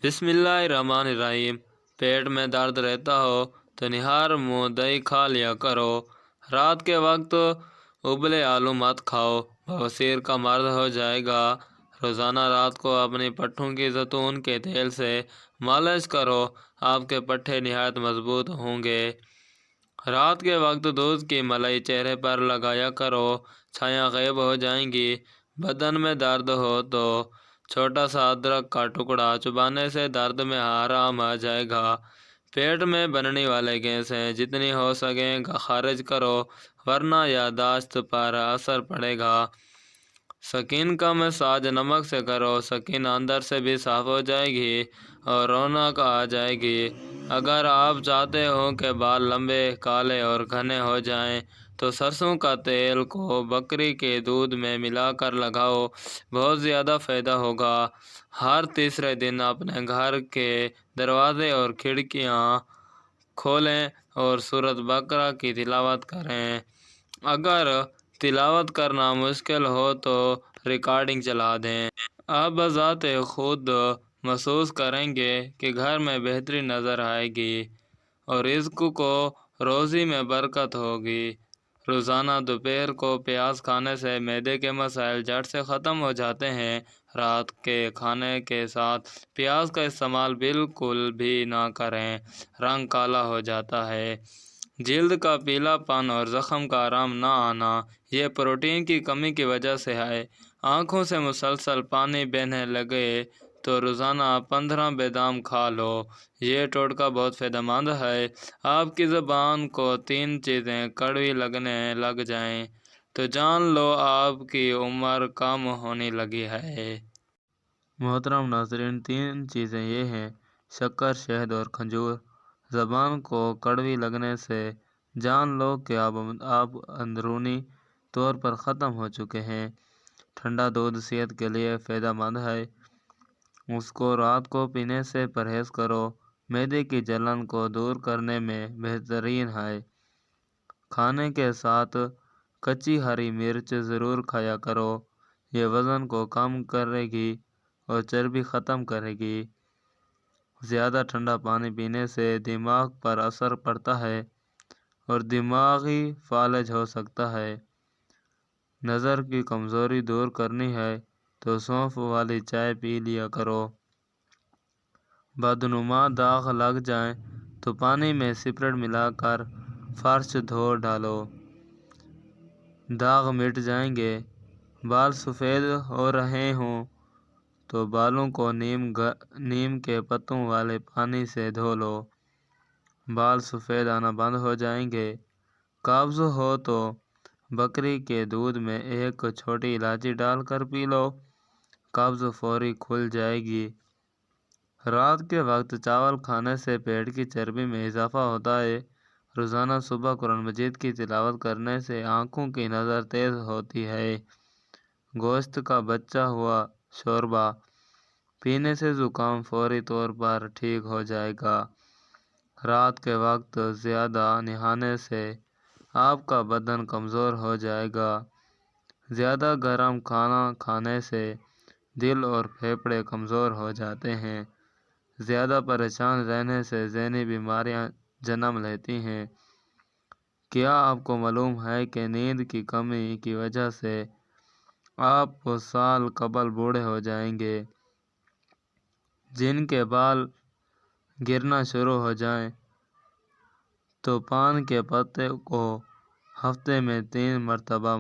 بسم اللہ الرحمن الرحیم۔ پیٹ میں درد رہتا ہو تو نہار منہ دہی کھا لیا کرو۔ رات کے وقت ابلے آلو مت کھاؤ، بواسیر کا مرض ہو جائے گا۔ روزانہ رات کو اپنی پٹھوں کی زیتون کے تیل سے مالش کرو، آپ کے پٹھے نہایت مضبوط ہوں گے۔ رات کے وقت دودھ کی ملائی چہرے پر لگایا کرو، چھائیاں غائب ہو جائیں گی۔ بدن میں درد ہو تو چھوٹا سا ادرک کا ٹکڑا چبانے سے درد میں آرام آ جائے گا۔ پیٹ میں بننے والے گیسیں جتنی ہو سکیں خارج کرو، ورنہ یادداشت پر اثر پڑے گا۔ سکین کا مساج نمک سے کرو، سکین اندر سے بھی صاف ہو جائے گی اور رونق آ جائے گی۔ اگر آپ چاہتے ہو کہ بال لمبے، کالے اور گھنے ہو جائیں تو سرسوں کا تیل کو بکری کے دودھ میں ملا کر لگاؤ، بہت زیادہ فائدہ ہوگا۔ ہر تیسرے دن اپنے گھر کے دروازے اور کھڑکیاں کھولیں اور سورۃ بقرہ کی تلاوت کریں۔ اگر تلاوت کرنا مشکل ہو تو ریکارڈنگ چلا دیں۔ آپ بذات خود محسوس کریں گے کہ گھر میں بہتری نظر آئے گی اور رزق کو روزی میں برکت ہوگی۔ روزانہ دوپہر کو پیاز کھانے سے معدے کے مسائل جڑ سے ختم ہو جاتے ہیں۔ رات کے کھانے کے ساتھ پیاز کا استعمال بالکل بھی نہ کریں، رنگ کالا ہو جاتا ہے۔ جلد کا پیلا پن اور زخم کا آرام نہ آنا یہ پروٹین کی کمی کی وجہ سے ہے۔ آنکھوں سے مسلسل پانی بہنے لگے تو روزانہ 15 بادام کھا لو، یہ ٹوٹکا بہت فائدہ مند ہے۔ آپ کی زبان کو 3 چیزیں کڑوی لگنے لگ جائیں تو جان لو آپ کی عمر کم ہونے لگی ہے۔ محترم ناظرین، 3 چیزیں یہ ہیں: شکر، شہد اور کھجور۔ زبان کو کڑوی لگنے سے جان لو کہ آپ اندرونی طور پر ختم ہو چکے ہیں۔ ٹھنڈا دودھ صحت کے لیے فائدہ مند ہے، اس کو رات کو پینے سے پرہیز کرو، معدے کی جلن کو دور کرنے میں بہترین ہے۔ کھانے کے ساتھ کچی ہری مرچ ضرور کھایا کرو، یہ وزن کو کم کرے گی اور چربی ختم کرے گی۔ زیادہ ٹھنڈا پانی پینے سے دماغ پر اثر پڑتا ہے اور دماغی فالج ہو سکتا ہے۔ نظر کی کمزوری دور کرنی ہے تو سونف والی چائے پی لیا کرو۔ بدنما داغ لگ جائیں تو پانی میں سپرٹ ملا کر فرش دھو ڈالو، داغ مٹ جائیں گے۔ بال سفید ہو رہے ہوں تو بالوں کو نیم کے پتوں والے پانی سے دھو لو، بال سفید آنا بند ہو جائیں گے۔ قبض ہو تو بکری کے دودھ میں 1 چھوٹی الائچی ڈال کر پی لو، قبض فوری کھل جائے گی۔ رات کے وقت چاول کھانے سے پیٹ کی چربی میں اضافہ ہوتا ہے۔ روزانہ صبح قرآن مجید کی تلاوت کرنے سے آنکھوں کی نظر تیز ہوتی ہے۔ گوشت کا بچا ہوا شوربہ پینے سے زکام فوری طور پر ٹھیک ہو جائے گا۔ رات کے وقت زیادہ نہانے سے آپ کا بدن کمزور ہو جائے گا۔ زیادہ گرم کھانا کھانے سے دل اور پھیپھڑے کمزور ہو جاتے ہیں۔ زیادہ پریشان رہنے سے ذہنی بیماریاں جنم لیتی ہیں۔ کیا آپ کو معلوم ہے کہ نیند کی کمی کی وجہ سے آپ سال قبل بوڑھے ہو جائیں گے؟ جن کے بال گرنا شروع ہو جائیں تو پان کے پتے کو ہفتے میں 3 مرتبہ